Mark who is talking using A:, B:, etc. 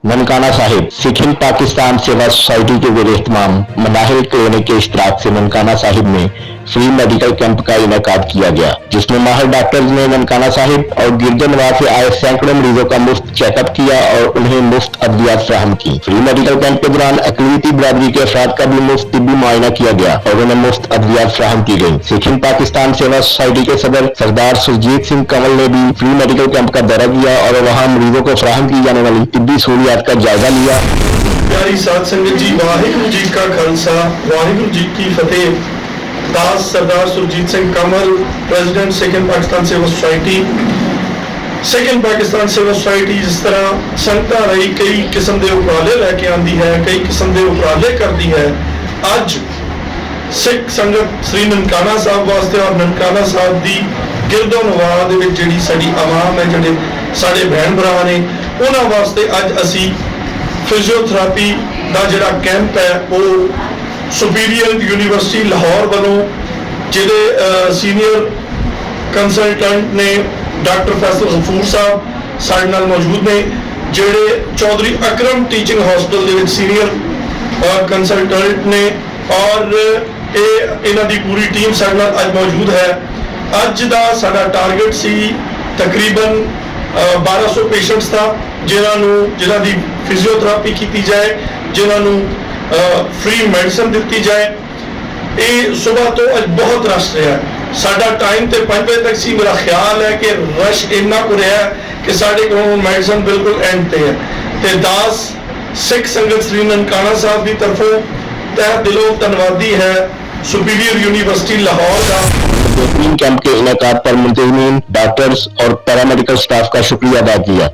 A: ननकाना साहिब सिख हिंद पाकिस्तान सेवा सोसाइटी के ज़रिए इख्तिताम मनाहिल क्लिनिक के इश्तराक से ननकाना साहिब में फ्री मेडिकल कैंप का इनेकाद किया गया, जिसमें माहिर डॉक्टर्स ने ननकाना साहिब और गिरजन नवाज से आए सैकड़ों मरीजों का मुफ्त चेकअप किया और उन्हें मुफ्त अद्वियात फराहम की। फ्री मेडिकल कैंप के दौरान अक़लियती बिरादरी के अफराद का भी मुफ्त तिब्बी मुआयना किया गया और उन्हें मुफ्त अद्वियात फराहम की गई। सिख हिंद पाकिस्तान सेवा सोसाइटी के सदर सरदार सुरजीत सिंह कंवल ने भी फ्री मेडिकल कैंप का दौरा किया और वहाँ मरीजों को फराहम की जाने वाली तिब्बी सहूलियात का जायजा लिया।
B: प्यारी साध संगत जी, वाहिगुरू जी का खालसा वाहिगुरू जी की फतेह। दास सरदार सुरजीत सिंह कंवल, प्रेसिडेंट सिख हिंद पाकिस्तान सेवा सोसाइटी। सिख हिंद पाकिस्तान सेवा सोसाइटी जिस तरह संगतां रही कई किस्म के उपराले लैके आती है, कई किस्म के उपराले करती है, अज सिख संगत श्री ननकाना साहब वास्ते और ननकाना साहब की गिरदो नवाज जी साडी आवाम है, जिहड़े साडे भैन भरा ने, उन्हां वास्ते अज असी फिजियोथेरेपी का जिहड़ा कैंप है वो सुपीरियर यूनिवर्सिटी लाहौर वालों जिहदे सीनियर कंसलटेंट ने डॉक्टर फैसल गफूर साहब साडे नाल मौजूद ने, जिहड़े चौधरी अकरम टीचिंग हॉस्पिटल दे विच सीनियर कंसलटेंट ने, और इन्हां दी पूरी टीम साडे नाल अज मौजूद है। अज दा साडा टारगेट सी तकरीबन 1200 पेशेंट्स था, जिन्हां दी फिजियोथेरेपी की जाए, जिन्होंने फ्री मेडिसिन दी जाए। ये सुबह तो अज बहुत रश रहा है, साडा टाइम तो 5 बजे तक सी। मेरा ख्याल है कि रश इन्ना को रहा है कि साढ़े को मेडिसिन बिल्कुल एंड ते है। ते दास सिख संगत श्री ननकाना साहब की तरफों तह दिलों धन्यवादी है सुपीरियर यूनिवर्सिटी लाहौर का।
A: बेहतरीन कैंप के इनेकाद पर मुंतज़मीन, डॉक्टर्स और पैरामेडिकल स्टाफ का शुक्रिया अदा किया।